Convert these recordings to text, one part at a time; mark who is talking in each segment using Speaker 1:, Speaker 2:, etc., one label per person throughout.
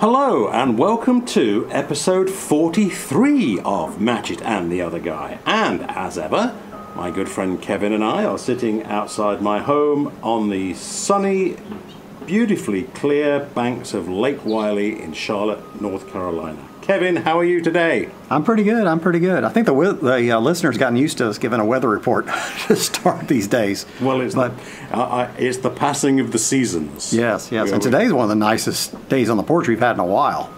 Speaker 1: Hello and welcome to episode 43 of Match It and the Other Guy. And as ever, my good friend Kevin and I are sitting outside my home on the sunny, beautifully clear banks of Lake Wylie in Charlotte, North Carolina. Kevin, how are you today?
Speaker 2: I'm pretty good. I think the listeners gotten used to us giving a weather report to start these days.
Speaker 1: Well, it's the passing of the seasons.
Speaker 2: Yes. And today's one of the nicest days on the porch we've had in a while.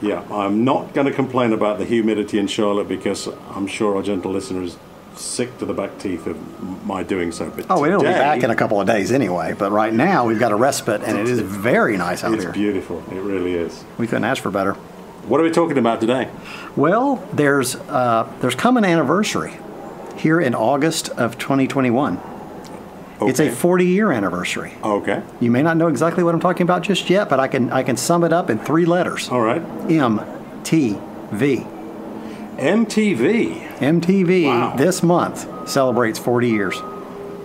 Speaker 1: Yeah, I'm not going to complain about the humidity in Charlotte because I'm sure our gentle listener is sick to the back teeth of my doing so. But
Speaker 2: it'll be back in a couple of days anyway. But right now we've got a respite, and it is very nice out here.
Speaker 1: It's beautiful. It really is.
Speaker 2: We couldn't ask for better.
Speaker 1: What are we talking about today?
Speaker 2: Well, there's come an anniversary here in August of 2021. Okay. It's a 40-year anniversary.
Speaker 1: Okay.
Speaker 2: You may not know exactly what I'm talking about just yet, but I can sum it up in 3 letters.
Speaker 1: All right.
Speaker 2: MTV. MTV
Speaker 1: Wow.
Speaker 2: This month celebrates 40 years.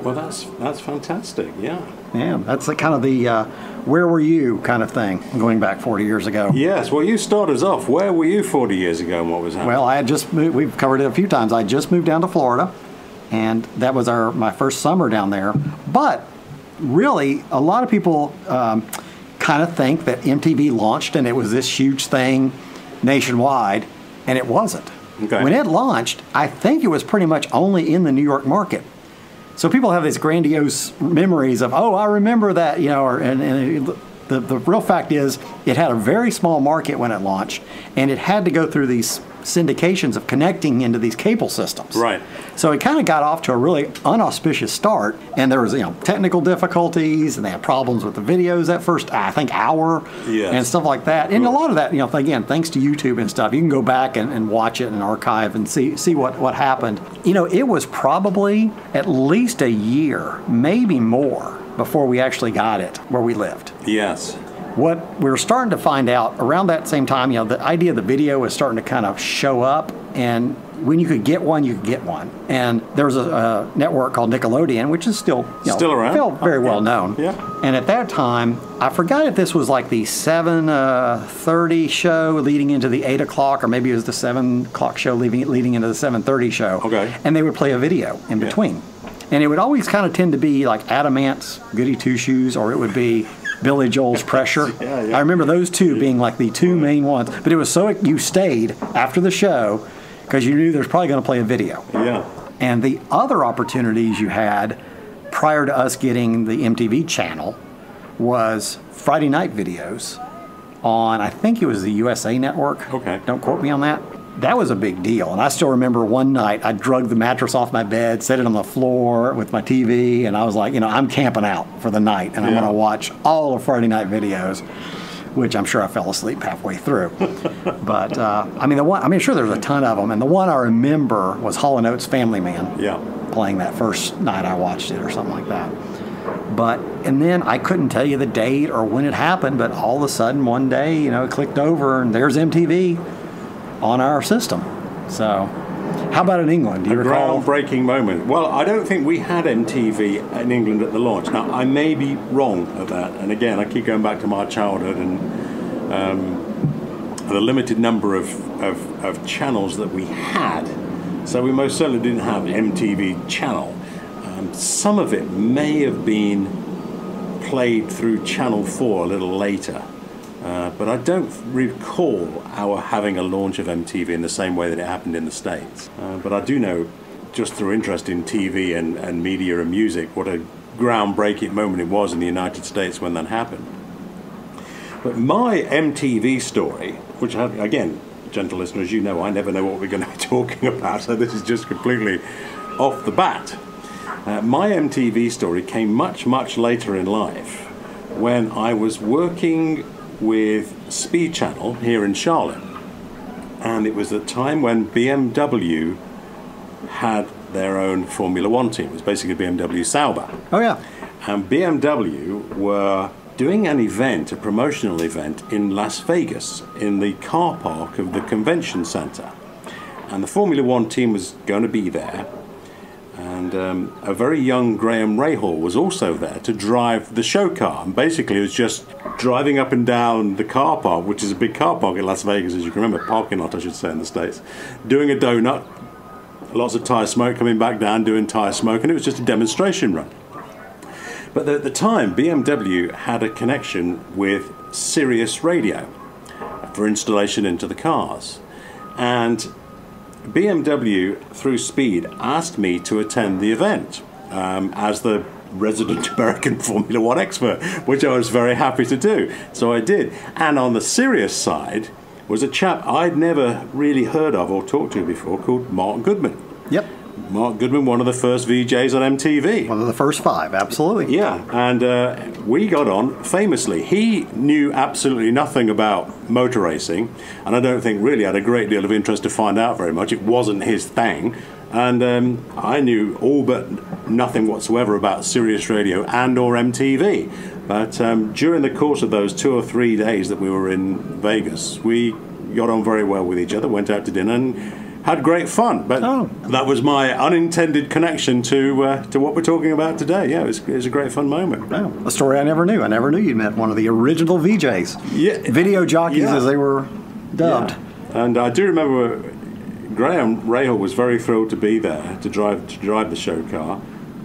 Speaker 1: Well, that's fantastic. Yeah.
Speaker 2: Yeah, that's the kind of the where were you kind of thing going back 40 years ago.
Speaker 1: Yes. Well, you start us off. Where were you 40 years ago, and what was happening?
Speaker 2: Well, I had just moved. We've covered it a few times. I just moved down to Florida, and that was my first summer down there. But really, a lot of people kind of think that MTV launched and it was this huge thing nationwide, and it wasn't.
Speaker 1: Okay.
Speaker 2: When it launched, I think it was pretty much only in the New York market. So people have these grandiose memories of, I remember that, and the real fact is it had a very small market when it launched, and it had to go through these syndications of connecting into these cable systems.
Speaker 1: Right.
Speaker 2: So it kind of got off to a really unauspicious start, and there was technical difficulties, and they had problems with the videos that first, I think, hour,
Speaker 1: yes,
Speaker 2: and stuff like that. And a lot of that, again, thanks to YouTube and stuff, you can go back and watch it and archive and see what happened. It was probably at least a year, maybe more, before we actually got it where we lived.
Speaker 1: Yes.
Speaker 2: What we were starting to find out around that same time, the idea of the video was starting to kind of show up, and when you could get one, you could get one. And there was a network called Nickelodeon, which is still
Speaker 1: around,
Speaker 2: still very well known.
Speaker 1: Yeah.
Speaker 2: And at that time, I forgot if this was like the 7:30 show leading into the 8 o'clock, or maybe it was the 7 o'clock show leading into the 7:30 show.
Speaker 1: Okay.
Speaker 2: And they would play a video in between. And it would always kind of tend to be like Adamant's Goody Two Shoes, or it would be Billy Joel's Pressure.
Speaker 1: Yeah.
Speaker 2: I remember those two being like the two main ones. But it was so you stayed after the show because you knew there's probably going to play a video.
Speaker 1: Yeah.
Speaker 2: And the other opportunities you had prior to us getting the MTV channel was Friday night videos on, I think it was the USA Network.
Speaker 1: Okay.
Speaker 2: Don't quote me on that. That was a big deal. And I still remember one night I drug the mattress off my bed, set it on the floor with my TV, and I was like, I'm camping out for the night, and I'm going to watch all of Friday night videos, which I'm sure I fell asleep halfway through. But, sure there's a ton of them. And the one I remember was Hall & Oates' Family Man.
Speaker 1: Yeah.
Speaker 2: Playing that first night I watched it or something like that. And then I couldn't tell you the date or when it happened, but all of a sudden one day, it clicked over and there's MTV on our system. So, how about in England? Do you recall?
Speaker 1: Groundbreaking moment. Well, I don't think we had MTV in England at the launch. Now, I may be wrong at that. And again, I keep going back to my childhood and the limited number of channels that we had. So we most certainly didn't have MTV channel. Some of it may have been played through Channel 4 a little later. But I don't recall our having a launch of MTV in the same way that it happened in the States. But I do know, just through interest in TV and media and music, what a groundbreaking moment it was in the United States when that happened. But my MTV story, which, again, gentle listeners, you know I never know what we're going to be talking about, so this is just completely off the bat. My MTV story came much, much later in life when I was working with Speed Channel here in Charlotte, and it was the time when BMW had their own Formula One team. It was basically BMW Sauber.
Speaker 2: Oh yeah.
Speaker 1: And BMW were doing an event, a promotional event in Las Vegas in the car park of the convention center, and the Formula One team was going to be there. And a very young Graham Rahal was also there to drive the show car. And basically it was just driving up and down the car park, which is a big car park in Las Vegas, as you can remember, parking lot I should say in the States, doing a donut, lots of tyre smoke, coming back down, doing tyre smoke, and it was just a demonstration run. But at the time, BMW had a connection with Sirius Radio for installation into the cars. And BMW, through Speed, asked me to attend the event as the resident American Formula One expert, which I was very happy to do. So I did. And on the Sirius side was a chap I'd never really heard of or talked to before called Mark Goodman.
Speaker 2: Yep.
Speaker 1: Mark Goodman, one of the first VJs on MTV.
Speaker 2: One of the first 5, absolutely.
Speaker 1: Yeah, and we got on famously. He knew absolutely nothing about motor racing, and I don't think really had a great deal of interest to find out very much. It wasn't his thing. And I knew all but nothing whatsoever about Sirius Radio and or MTV. But during the course of those 2 or 3 days that we were in Vegas, we got on very well with each other, went out to dinner and had great fun. But that was my unintended connection to what we're talking about today. Yeah, it was a great fun moment.
Speaker 2: Wow. A story I never knew. I never knew you'd met one of the original VJs.
Speaker 1: Yeah.
Speaker 2: Video jockeys, as they were dubbed.
Speaker 1: Yeah. And I do remember Graham Rahal was very thrilled to be there to drive the show car,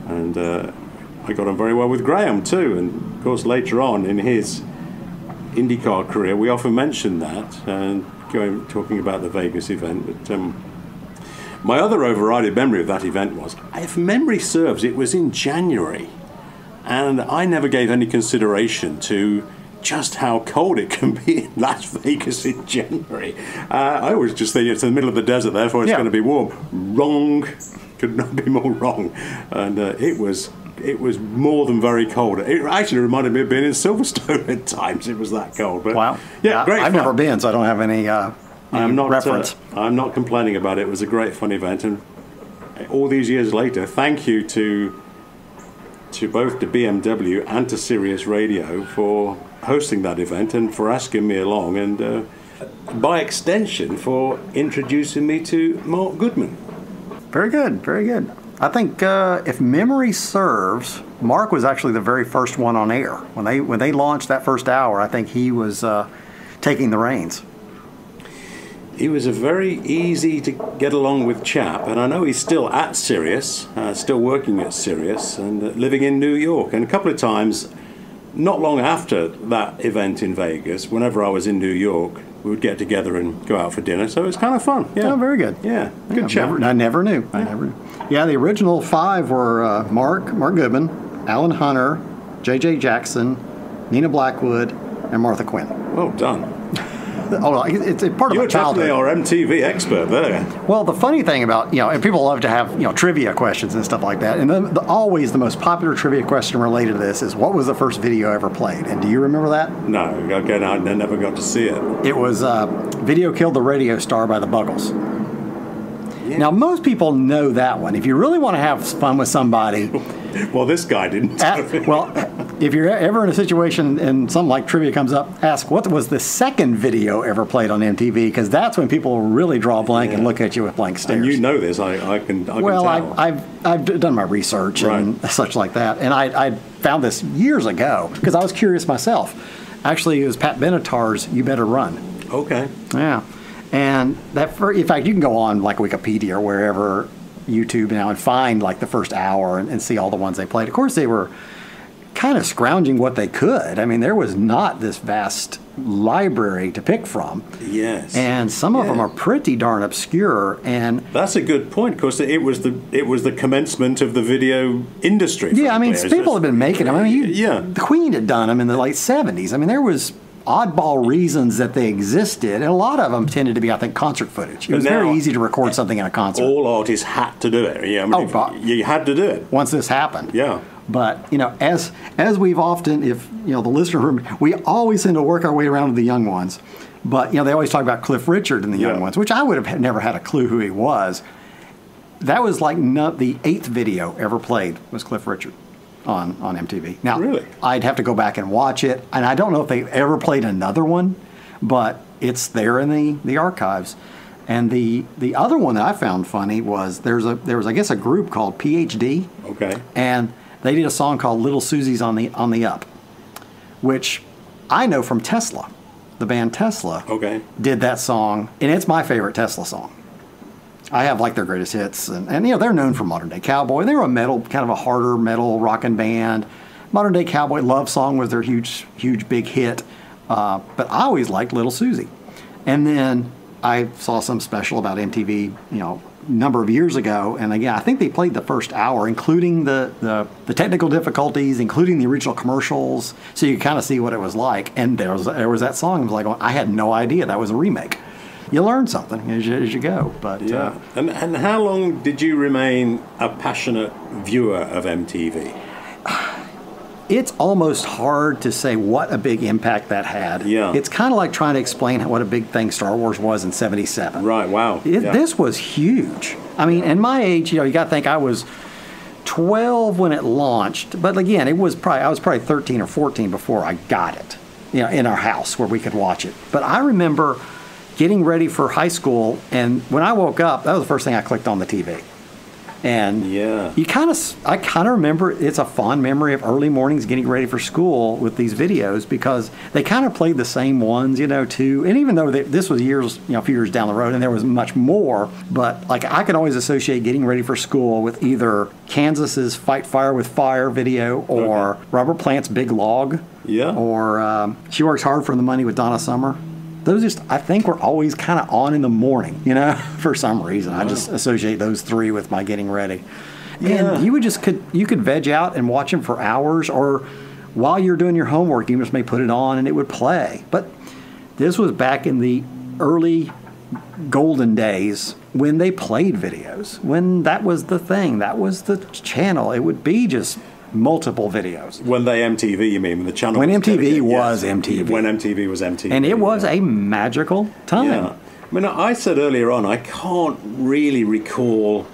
Speaker 1: and I got on very well with Graham too. And of course, later on in his IndyCar career, we often mentioned that and talking about the Vegas event. But my other overriding memory of that event was, if memory serves, it was in January, and I never gave any consideration to just how cold it can be in Las Vegas in January. I always just think it's in the middle of the desert, therefore it's going to be warm. Wrong. Could not be more wrong. And it was more than very cold. It actually reminded me of being in Silverstone at times. It was that cold. But
Speaker 2: wow.
Speaker 1: Yeah, great fun.
Speaker 2: I've never been, so I don't have any reference.
Speaker 1: I'm not complaining about it. It was a great fun event. And all these years later, thank you to both the BMW and to Sirius Radio for hosting that event and for asking me along, and by extension for introducing me to Mark Goodman.
Speaker 2: Very good, very good. I think if memory serves, Mark was actually the very first one on air. When they launched that first hour, I think he was taking the reins.
Speaker 1: He was a very easy to get along with chap, and I know he's still at Sirius, still working at Sirius, and living in New York. And a couple of times, not long after that event in Vegas, whenever I was in New York, we would get together and go out for dinner. So it was kind of fun. Yeah,
Speaker 2: oh, very good.
Speaker 1: Yeah, good chap.
Speaker 2: I never knew. I never knew. Yeah, the original 5 were Mark Goodman, Alan Hunter, J.J. Jackson, Nina Blackwood, and Martha Quinn.
Speaker 1: Well done.
Speaker 2: Oh, it's part of my childhood.
Speaker 1: You're definitely our MTV expert there.
Speaker 2: Well, the funny thing about, and people love to have, trivia questions and stuff like that. And always the most popular trivia question related to this is, what was the first video ever played? And do you remember that?
Speaker 1: No, again, I never got to see it.
Speaker 2: It was Video Killed the Radio Star by the Buggles. Yeah. Now, most people know that one. If you really want to have fun with somebody...
Speaker 1: Well, this guy didn't.
Speaker 2: Well, if you're ever in a situation and something like trivia comes up, ask what was the second video ever played on MTV, because that's when people really draw a blank and look at you with blank stares.
Speaker 1: And you know this, I can tell.
Speaker 2: Well, I've done my research and such like that, and I found this years ago because I was curious myself. Actually, it was Pat Benatar's "You Better Run."
Speaker 1: Okay.
Speaker 2: Yeah, and in fact, you can go on like Wikipedia or wherever. YouTube now and find like the first hour and see all the ones they played. Of course, they were kind of scrounging what they could. I mean, there was not this vast library to pick from.
Speaker 1: Yes.
Speaker 2: And some of them are pretty darn obscure. And
Speaker 1: that's a good point, because it was the commencement of the video industry.
Speaker 2: Yeah, I mean, people have been making them. I mean, the Queen had done them in the late 70s. I mean, there was oddball reasons that they existed, and a lot of them tended to be, I think, concert footage. It was very easy to record something in a concert.
Speaker 1: All artists had to do it. Yeah, I mean, you had to do it
Speaker 2: once this happened.
Speaker 1: Yeah.
Speaker 2: But as we've often, if the listener, we always tend to work our way around to the young ones. But they always talk about Cliff Richard and the young ones, which I would have never had a clue who he was. That was like the 8th video ever played was Cliff Richard on MTV. Now,
Speaker 1: really?
Speaker 2: I'd have to go back and watch it, and I don't know if they ever played another one, but it's there in the archives. And the other one that I found funny was there was I guess a group called PhD.
Speaker 1: Okay.
Speaker 2: And they did a song called Little Susie's on the Up, which I know from Tesla. The band Tesla did that song, and it's my favorite Tesla song. I have like their greatest hits, and you know, they're known for Modern Day Cowboy. They were a metal, kind of a harder metal rockin' band. Modern Day Cowboy Love Song was their huge big hit, but I always liked Little Susie. And then I saw some special about MTV, you know, a number of years ago, and again, I think they played the first hour, including the technical difficulties, including the original commercials, so you kind of see what it was like. And there was that song. I was like, I had no idea that was a remake. You learn something as you go. But
Speaker 1: yeah. And how long did you remain a passionate viewer of MTV?
Speaker 2: It's almost hard to say what a big impact that had.
Speaker 1: Yeah.
Speaker 2: It's kind of like trying to explain what a big thing Star Wars was in '77.
Speaker 1: Right, wow.
Speaker 2: This was huge. I mean, and my age, you know, you got to think I was 12 when it launched. But again, I was probably 13 or 14 before I got it, you know, in our house where we could watch it. But I remember getting ready for high school, and when I woke up, that was the first thing I clicked on the TV. And I kind of remember, it's a fond memory of early mornings getting ready for school with these videos, because they kind of played the same ones, you know, too. And even though this was years, you know, a few years down the road, and there was much more, but like I could always associate getting ready for school with either Kansas's Fight Fire with Fire video, or Robert Plant's Big Log, or She Works Hard for the Money with Donna Summer. Those just, I think, were always kind of on in the morning, you know, for some reason. I just associate those three with my getting ready. And you could veg out and watch them for hours, or while you're doing your homework, you just may put it on and it would play. But this was back in the early golden days when they played videos, when that was the thing, that was the channel. It would be just multiple videos.
Speaker 1: When they MTV, you mean? When the channel
Speaker 2: when
Speaker 1: was
Speaker 2: MTV was MTV.
Speaker 1: When MTV was MTV.
Speaker 2: And it was a magical time.
Speaker 1: Yeah. I mean, I said earlier on, I can't really recall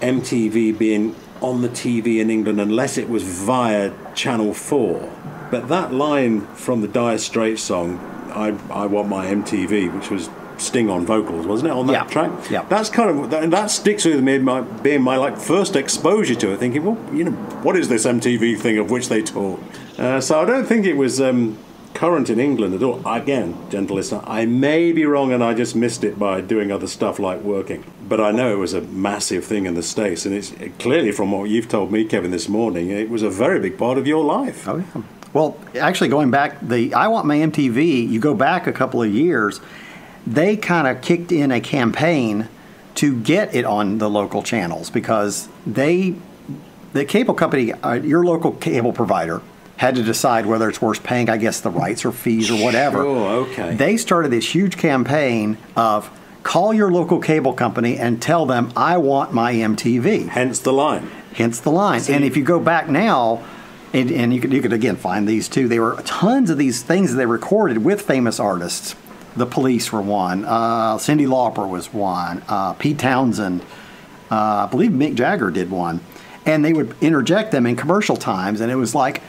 Speaker 1: MTV being on the TV in England unless it was via Channel 4. But that line from the Dire Straits song, I Want My MTV, which was Sting on vocals, wasn't it, on that track?
Speaker 2: Yeah.
Speaker 1: That's kind of, that sticks with me, being my like first exposure to it, thinking, well, you know, what is this MTV thing of which they talk? So I don't think it was current in England at all. Again, gentle listener, I may be wrong and I just missed it by doing other stuff like working. But I know it was a massive thing in the States, and it's clearly, from what you've told me, Kevin, this morning, it was a very big part of your life.
Speaker 2: Oh, yeah. Well, actually, going back, the I Want My MTV, you go back a couple of years, they kind of kicked in a campaign to get it on the local channels, because the cable company, your local cable provider, had to decide whether it's worth paying, I guess, the rights or fees or whatever.
Speaker 1: Sure, okay.
Speaker 2: They started this huge campaign of call your local cable company and tell them, I want my MTV.
Speaker 1: Hence the line.
Speaker 2: Hence the line. See, and if you go back now, and you could again find these too, there were tons of these things that they recorded with famous artists. The Police were one. Cyndi Lauper was one. Pete Townsend. I believe Mick Jagger did one. And they would interject them in commercial times, and it was like,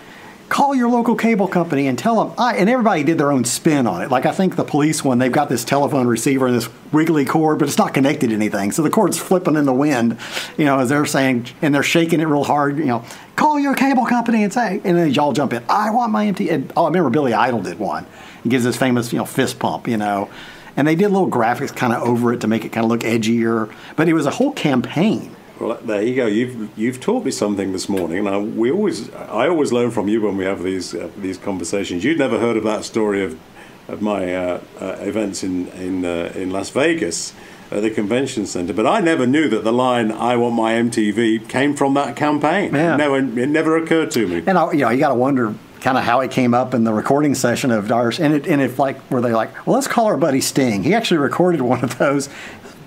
Speaker 2: call your local cable company and tell them. And everybody did their own spin on it. Like I think the Police one, they've got this telephone receiver and this wiggly cord, but it's not connected to anything. So the cord's flipping in the wind, you know, as they're saying, and they're shaking it real hard, you know, call your cable company and say, and then y'all jump in, I want my MTV. And, I remember Billy Idol did one. He gives this famous, you know, fist pump, you know. And they did little graphics kind of over it to make it kind of look edgier. But it was a whole campaign.
Speaker 1: Well, there you go. You've taught me something this morning, and I always learn from you when we have these conversations. You'd never heard of that story of my events in Las Vegas at the convention center, but I never knew that the line "I want my MTV" came from that campaign.
Speaker 2: Yeah.
Speaker 1: It never occurred to me.
Speaker 2: And you know, you got to wonder kind of how it came up in the recording session of Dire, and if like were they like, well, let's call our buddy Sting. He actually recorded one of those.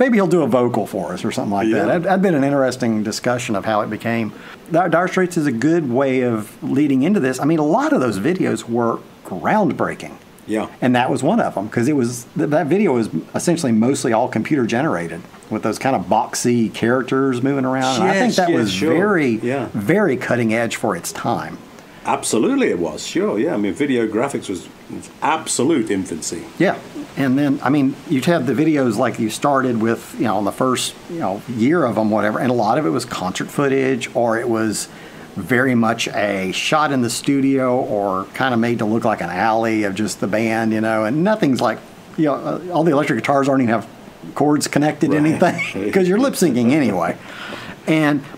Speaker 2: Maybe he'll do a vocal for us or something like that. That'd been an interesting discussion of how it became. Dire Straits is a good way of leading into this. I mean, a lot of those videos were groundbreaking.
Speaker 1: Yeah.
Speaker 2: And that was one of them, because that video was essentially mostly all computer generated with those kind of boxy characters moving around. And I think that was very cutting edge for its time.
Speaker 1: Absolutely it was, sure, yeah. I mean, video graphics was absolute infancy.
Speaker 2: Yeah. And then, I mean, you'd have the videos like you started with, you know, on the first, you know, year of them, whatever, and a lot of it was concert footage, or it was very much a shot in the studio, or kind of made to look like an alley of just the band, you know, and nothing's like, you know, all the electric guitars aren't even have chords connected to anything, because you're lip syncing anyway.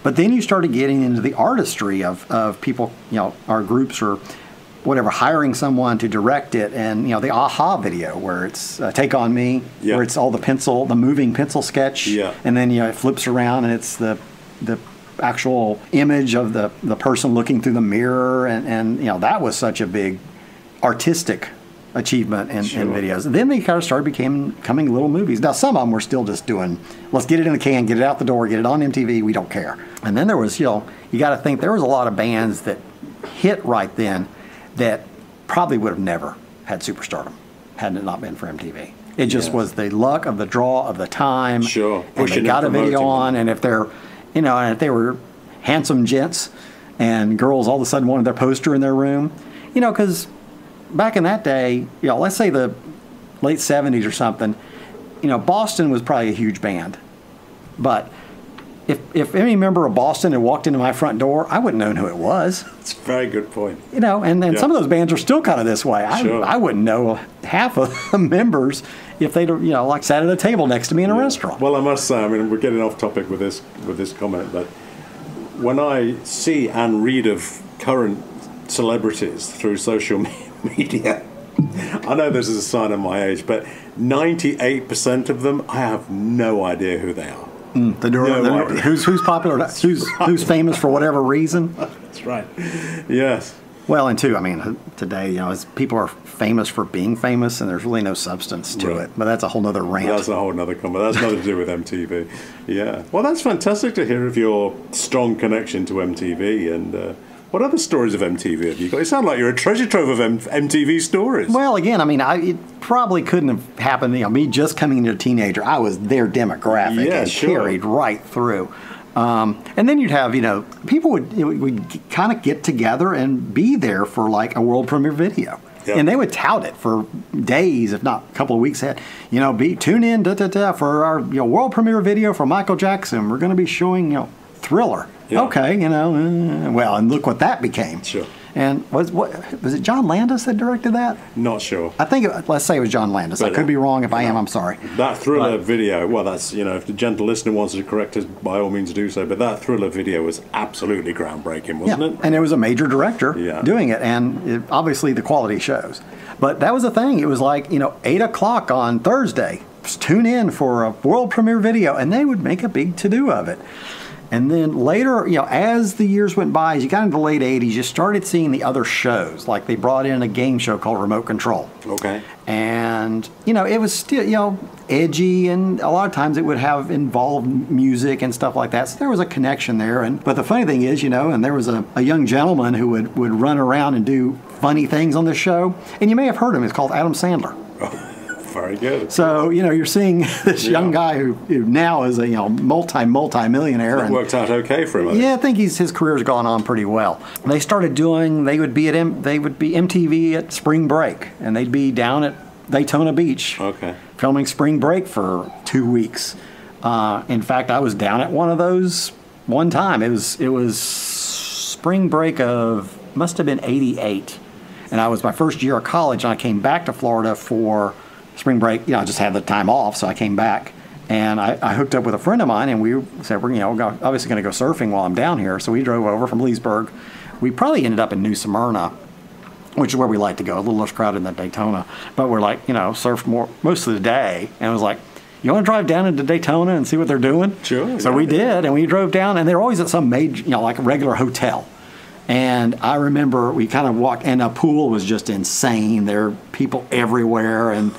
Speaker 2: But then you started getting into the artistry of people, you know, our groups or whatever, hiring someone to direct it, and you know, the Aha video where it's Take On Me, where it's all the moving pencil sketch, and then, you know, it flips around and it's the actual image of the person looking through the mirror, and you know, that was such a big artistic achievement in videos. And then they kind of started becoming little movies. Now some of them were still just doing, let's get it in the can, get it out the door, get it on MTV, we don't care. And then there was, you know, you got to think there was a lot of bands that hit right then that probably would have never had superstardom had it not been for MTV. It just was the luck of the draw of the time.
Speaker 1: Sure.
Speaker 2: And they got a video on, and if they're, you know, and if they were handsome gents and girls all of a sudden wanted their poster in their room, you know, because back in that day, you know, let's say the late 70s or something, you know, Boston was probably a huge band. But if any member of Boston had walked into my front door, I wouldn't have known who it was.
Speaker 1: That's a very good point.
Speaker 2: You know, and some of those bands are still kind of this way. I wouldn't know half of the members if they'd, you know, like sat at a table next to me in a restaurant.
Speaker 1: Well, I must say, I mean, we're getting off topic with this comment, but when I see and read of current celebrities through social media, I know this is a sign of my age, but 98% of them, I have no idea who they are.
Speaker 2: Who's popular? Who's famous for whatever reason?
Speaker 1: That's right. Yes.
Speaker 2: Well, and too, I mean, today, you know, people are famous for being famous, and there's really no substance to it. But that's a whole other rant.
Speaker 1: That's a whole other comment. That's nothing to do with MTV. Yeah. Well, that's fantastic to hear of your strong connection to MTV. And what other stories of MTV have you got? You sound like you're a treasure trove of MTV stories.
Speaker 2: Well, again, I mean, it probably couldn't have happened. You know, me just coming into a teenager, I was their demographic and carried right through. And then you'd have, you know, people would kind of get together and be there for like a world premiere video. Yep. And they would tout it for days, if not a couple of weeks ahead. You know, tune in for our, you know, world premiere video for Michael Jackson. We're going to be showing, you know, Thriller. Yeah. Okay, you know, well, and look what that became.
Speaker 1: Sure.
Speaker 2: And was it John Landis that directed that?
Speaker 1: Not sure.
Speaker 2: I think let's say it was John Landis. But I could be wrong. If I am, I'm sorry.
Speaker 1: That Thriller video, well, that's, you know, if the gentle listener wants to correct us, by all means do so. But that Thriller video was absolutely groundbreaking, wasn't it?
Speaker 2: And it was a major director doing it, and obviously the quality shows. But that was the thing. It was like, you know, 8 o'clock on Thursday. Just tune in for a world premiere video, and they would make a big to-do of it. And then later, you know, as the years went by, as you got into the late 80s, you started seeing the other shows. Like they brought in a game show called Remote Control.
Speaker 1: Okay.
Speaker 2: And, you know, it was still, you know, edgy, and a lot of times it would have involved music and stuff like that. So there was a connection there. But the funny thing is, you know, and there was a young gentleman who would run around and do funny things on this show. And you may have heard him. It's called Adam Sandler.
Speaker 1: Very good.
Speaker 2: So, you know, you're seeing this young guy who now is a, you know, multi-millionaire.
Speaker 1: It worked out okay for him.
Speaker 2: Yeah, I think his career's gone on pretty well. They started doing, they would be MTV at spring break, and they'd be down at Daytona Beach filming Spring Break for 2 weeks. In fact, I was down at one of those one time. It was spring break of, must have been 88. And I was my first year of college, and I came back to Florida for spring break. You know, I just had the time off, so I came back, and I hooked up with a friend of mine, and we said, we're, you know, obviously going to go surfing while I'm down here. So we drove over from Leesburg. We probably ended up in New Smyrna, which is where we like to go, a little less crowded than Daytona. But we're like, you know, surfed most of the day, and it was like, you want to drive down into Daytona and see what they're doing?
Speaker 1: Sure.
Speaker 2: So we did, and we drove down, and they're always at some major, you know, like a regular hotel. And I remember we kind of walked, and the pool was just insane. There were people everywhere, and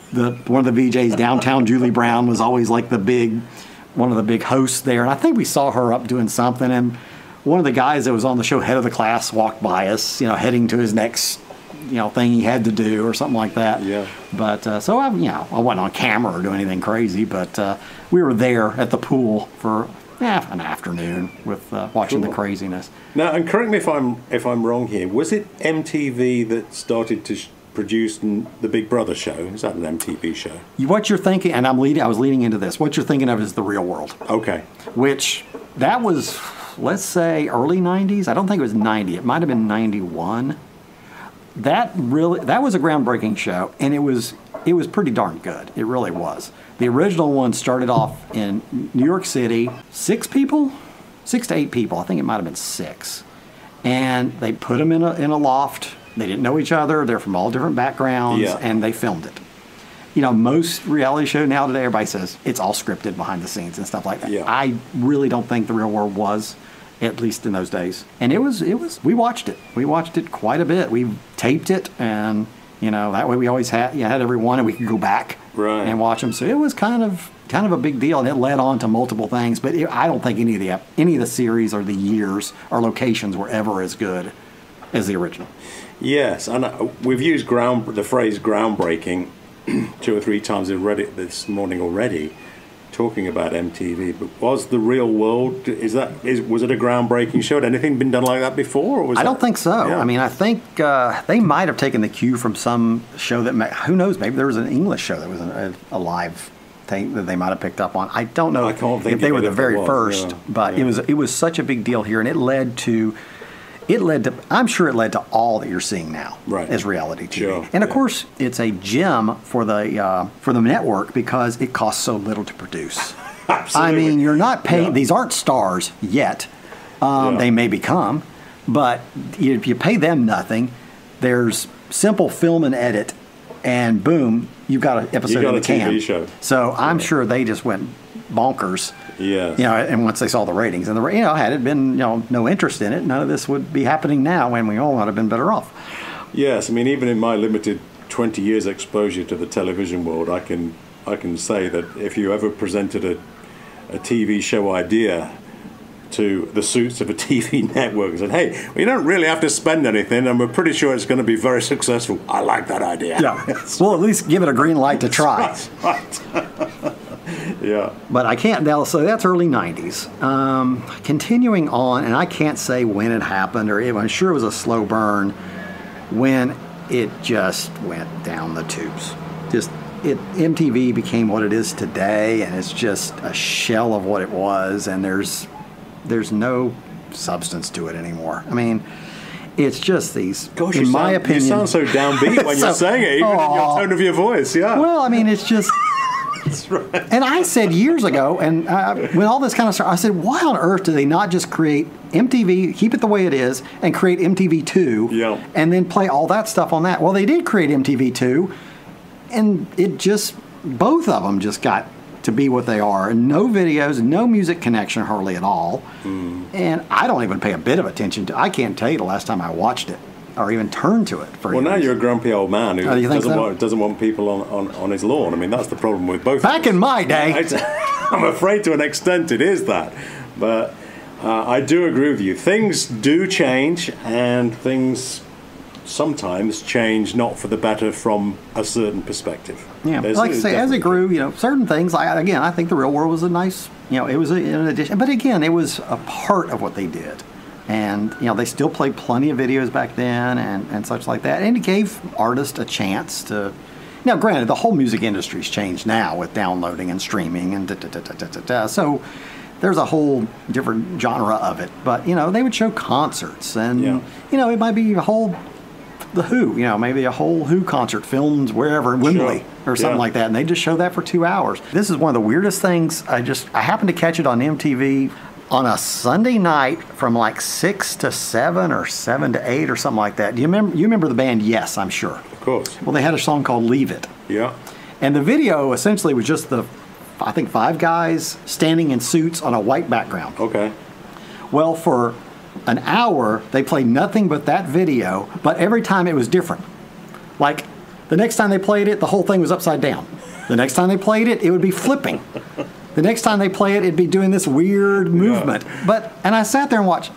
Speaker 2: one of the VJs downtown, Julie Brown, was always like one of the big hosts there. And I think we saw her up doing something, and one of the guys that was on the show, head of the class, walked by us, you know, heading to his next, you know, thing he had to do or something like that.
Speaker 1: Yeah.
Speaker 2: But so I wasn't on camera or doing anything crazy, but we were there at the pool for an afternoon with watching the craziness.
Speaker 1: Now, and correct me if I'm wrong here. Was it MTV that started to produced the Big Brother show. Is that an MTV show?
Speaker 2: What you're thinking, and I was leading into this, what you're thinking of is The Real World.
Speaker 1: Okay.
Speaker 2: Which, that was, let's say, early 90s. I don't think it was 90. It might have been 91. That was a groundbreaking show, and it was pretty darn good. It really was. The original one started off in New York City, 6 to 8 people. I think it might have been 6. And they put them in a loft. They didn't know each other. They're from all different backgrounds, and they filmed it. You know, most reality show now today, everybody says it's all scripted behind the scenes and stuff like that.
Speaker 1: Yeah.
Speaker 2: I really don't think The Real World was, at least in those days. And we watched it. We watched it quite a bit. We taped it, and, you know, that way we always had every one, and we could go back and watch them. So it was kind of a big deal, and it led on to multiple things. But I don't think any of the series or the years or locations were ever as good as the original. Yes,
Speaker 1: and we've used the phrase groundbreaking 2 or 3 times in Reddit this morning already, talking about MTV. But was The Real World, was it a groundbreaking show? Had anything been done like that before? Or
Speaker 2: I don't think so. Yeah. I mean, I think they might have taken the cue from some show who knows, maybe there was an English show that was a live thing that they might have picked up on. I don't know if they were the very first, but it was such a big deal here, and it led to, I'm sure it led to all that you're seeing now as reality TV.
Speaker 1: Sure.
Speaker 2: And of course, it's a gem for the network because it costs so little to produce.
Speaker 1: Absolutely.
Speaker 2: I mean, you're not paying, these aren't stars yet. They may become, but if you pay them nothing, there's simple film and edit, and boom, you've got an episode in the can.
Speaker 1: TV show.
Speaker 2: So I'm sure they just went bonkers.
Speaker 1: Yeah.
Speaker 2: You know, and once they saw the ratings, and had it been no interest in it, none of this would be happening now, when we all would have been better off.
Speaker 1: Yes, I mean, even in my limited 20 years exposure to the television world, I can say that if you ever presented a TV show idea to the suits of a TV network and said, hey, well, you don't really have to spend anything, and we're pretty sure it's going to be very successful. I like that idea.
Speaker 2: Yeah. Well, at least give it a green light to try.
Speaker 1: That's right. Yeah.
Speaker 2: But I can't now, so that's early 90s. Continuing on, and I can't say when it happened, I'm sure it was a slow burn, when it just went down the tubes. MTV became what it is today, and it's just a shell of what it was, and there's no substance to it anymore. I mean, it's just these, in my opinion...
Speaker 1: You sound so downbeat when you're saying it, even in your tone of your voice, yeah.
Speaker 2: Well, I mean, it's just...
Speaker 1: That's right.
Speaker 2: And I said years ago, and when all this kind of started, I said, why on earth do they not just create MTV, keep it the way it is, and create MTV2, and then play all that stuff on that? Well, they did create MTV2, and both of them just got to be what they are. No videos, no music connection hardly at all. And I don't even pay a bit of attention to, I can't tell you the last time I watched it or even turned to it.
Speaker 1: Now you're a grumpy old man who doesn't want people on his lawn. I mean, that's the problem with both.
Speaker 2: Back in my day.
Speaker 1: I'm afraid to an extent it is that. But I do agree with you. Things do change, and things sometimes change not for the better from a certain perspective.
Speaker 2: Yeah, like I say, as it grew, certain things, I think The Real World was a nice, it was an addition. But again, it was a part of what they did. And, they still played plenty of videos back then and such like that. And it gave artists a chance to... Now, granted, the whole music industry's changed now with downloading and streaming and da-da-da-da-da-da. So there's a whole different genre of it. But, they would show concerts. And, it might be The Who, maybe a whole Who concert filmed wherever in Wembley or something like that. And they just show that for 2 hours. This is one of the weirdest things. I happened to catch it on MTV on a Sunday night from like 6 to 7 or 7 to 8 or something like that. Do you remember the band? Yes, I'm sure.
Speaker 1: Of course.
Speaker 2: Well, they had a song called Leave It.
Speaker 1: Yeah.
Speaker 2: And the video essentially was just I think 5 guys standing in suits on a white background.
Speaker 1: Okay.
Speaker 2: Well, for an hour, they played nothing but that video, but every time it was different. Like, the next time they played it, the whole thing was upside down. The next time they played it, it would be flipping. The next time they play it, it'd be doing this weird movement.
Speaker 1: Yeah.
Speaker 2: And I sat there and watched,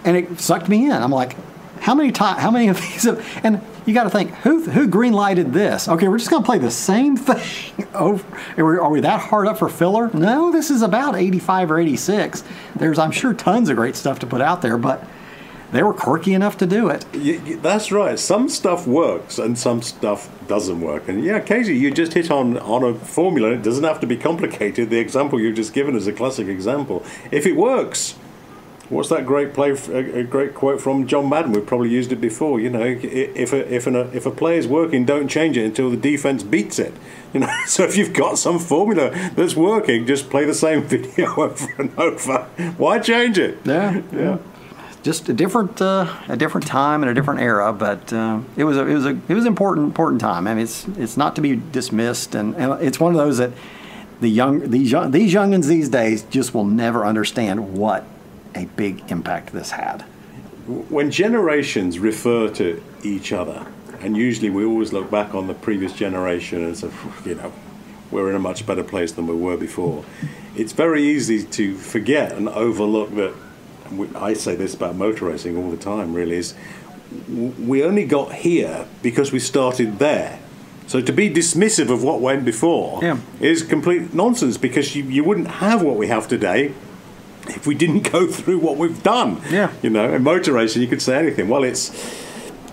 Speaker 2: and it sucked me in. I'm like, how many of these and you got to think, who green-lighted this? Okay, we're just going to play the same thing over. Are we that hard up for filler? No, this is about 85 or 86. There's, I'm sure, tons of great stuff to put out there, but they were quirky enough to do it.
Speaker 1: That's right. Some stuff works and some stuff doesn't work. And yeah, occasionally you just hit on a formula. It doesn't have to be complicated. The example you've just given is a classic example. If it works, what's that great a great quote from John Madden? We've probably used it before. You know, if a play is working, don't change it until the defense beats it. You know, so if you've got some formula that's working, just play the same video over and over. Why change it?
Speaker 2: Yeah. Just a different time and a different era, but it was an important time. I mean, it's not to be dismissed, and it's one of those that these youngins these days just will never understand what a big impact this had.
Speaker 1: When generations refer to each other, and usually we always look back on the previous generation and say, you know, we're in a much better place than we were before. It's very easy to forget and overlook that. I say this about motor racing all the time, really, is we only got here because we started there. So to be dismissive of what went before is complete nonsense, because you wouldn't have what we have today if we didn't go through what we've done.
Speaker 2: Yeah.
Speaker 1: You know, in motor racing you could say anything. Well,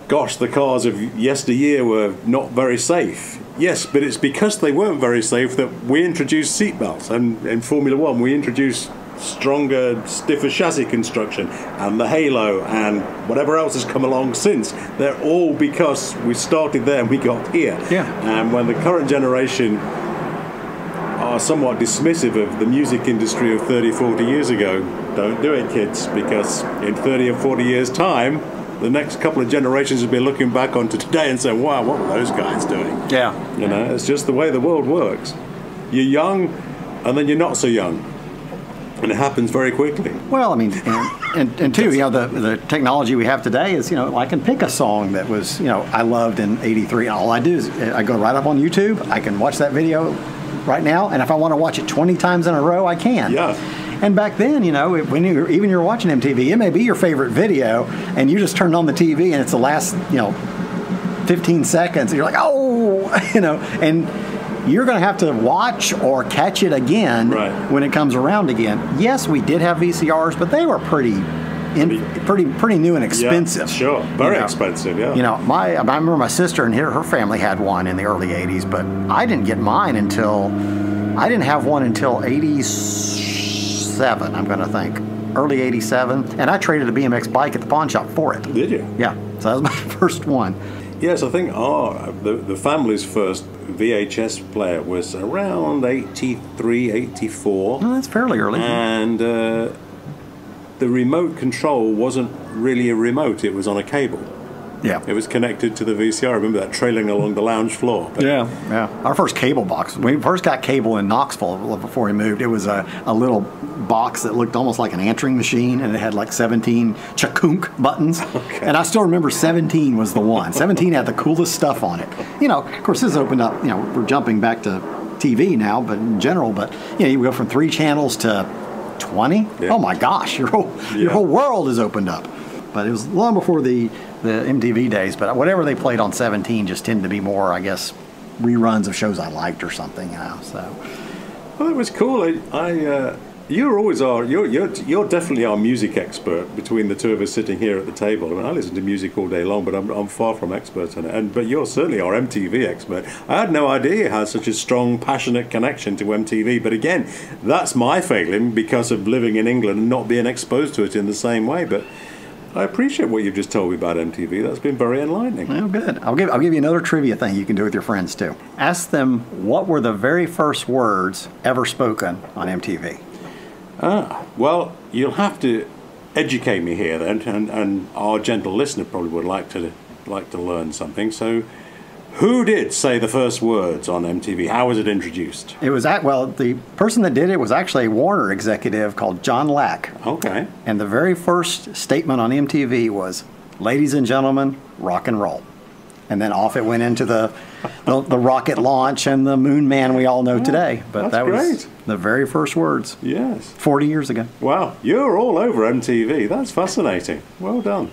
Speaker 1: gosh, the cars of yesteryear were not very safe. Yes, but it's because they weren't very safe that we introduced seatbelts, and in Formula One we introduced stronger, stiffer chassis construction, and the halo, and whatever else has come along since. They're all because we started there and we got here.
Speaker 2: Yeah.
Speaker 1: And when the current generation are somewhat dismissive of the music industry of 30, 40 years ago, don't do it, kids, because in 30 or 40 years' time, the next couple of generations will be looking back onto today and saying, wow, what were those guys doing?
Speaker 2: Yeah.
Speaker 1: You know, it's just the way the world works. You're young, and then you're not so young. And it happens very quickly.
Speaker 2: Well, I mean, and too, you know, the technology we have today is, you know, I can pick a song that was, you know, I loved in '83. All I do is I go right up on YouTube. I can watch that video right now, and if I want to watch it 20 times in a row, I can.
Speaker 1: Yeah.
Speaker 2: And back then, you know, when you're watching MTV, it may be your favorite video, and you just turned on the TV, and it's the last, you know, 15 seconds, and you're like, oh, you know, and you're going to have to watch or catch it again when it comes around again. Yes, we did have VCRs, but they were pretty new and expensive.
Speaker 1: Yeah, sure, very expensive. Yeah.
Speaker 2: You know, I remember my sister and her family had one in the early '80s, but I didn't get mine until I didn't have one until '87. I'm going to think early '87, and I traded a BMX bike at the pawn shop for it.
Speaker 1: Did you?
Speaker 2: Yeah. So that was my first one.
Speaker 1: Yes, I think the family's first VHS player was around 83, 84.
Speaker 2: Well, that's fairly early.
Speaker 1: And the remote control wasn't really a remote, it was on a cable.
Speaker 2: Yeah.
Speaker 1: It was connected to the VCR. I remember that trailing along the lounge floor.
Speaker 2: Yeah. Our first cable box, when we first got cable in Knoxville before we moved, it was a little box that looked almost like an answering machine, and it had like 17 chakunk buttons. Okay. And I still remember 17 was the one. 17 had the coolest stuff on it. You know, of course, this opened up, you know, we're jumping back to TV now, but in general, but, you know, you go from 3 channels to 20. Yeah. Oh my gosh, your whole world is opened up. But it was long before the MTV days, but whatever they played on 17 just tended to be more, I guess, reruns of shows I liked or something, you know. So,
Speaker 1: well, it was cool. You always are. You're definitely our music expert between the two of us sitting here at the table. I mean, I listen to music all day long, but I'm far from expert on it. But you're certainly our MTV expert. I had no idea you had such a strong, passionate connection to MTV. But again, that's my failing because of living in England and not being exposed to it in the same way. But I appreciate what you've just told me about MTV. That's been very enlightening.
Speaker 2: Well, good. I'll give you another trivia thing you can do with your friends, too. Ask them what were the very first words ever spoken on MTV.
Speaker 1: Well, you'll have to educate me here then, and our gentle listener probably would like to learn something. So, who did say the first words on MTV? How was it introduced?
Speaker 2: It was the person that did it was actually a Warner executive called John Lack.
Speaker 1: Okay.
Speaker 2: And the very first statement on MTV was, "Ladies and gentlemen, rock and roll." And then off it went into the rocket launch and the moon man we all know today. But that was the very first words.
Speaker 1: Yes.
Speaker 2: 40 years ago.
Speaker 1: Wow. You're all over MTV. That's fascinating. Well done.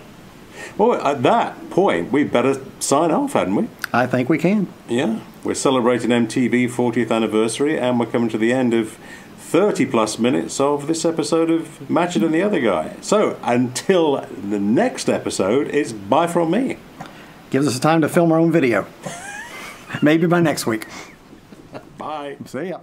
Speaker 1: Well, at that point, we'd better sign off, hadn't we?
Speaker 2: I think we can.
Speaker 1: Yeah. We're celebrating MTV 40th anniversary, and we're coming to the end of 30 plus minutes of this episode of Matched and the Other Guy. So until the next episode, it's bye from me.
Speaker 2: Gives us time to film our own video. Maybe by next week.
Speaker 1: Bye.
Speaker 2: See ya.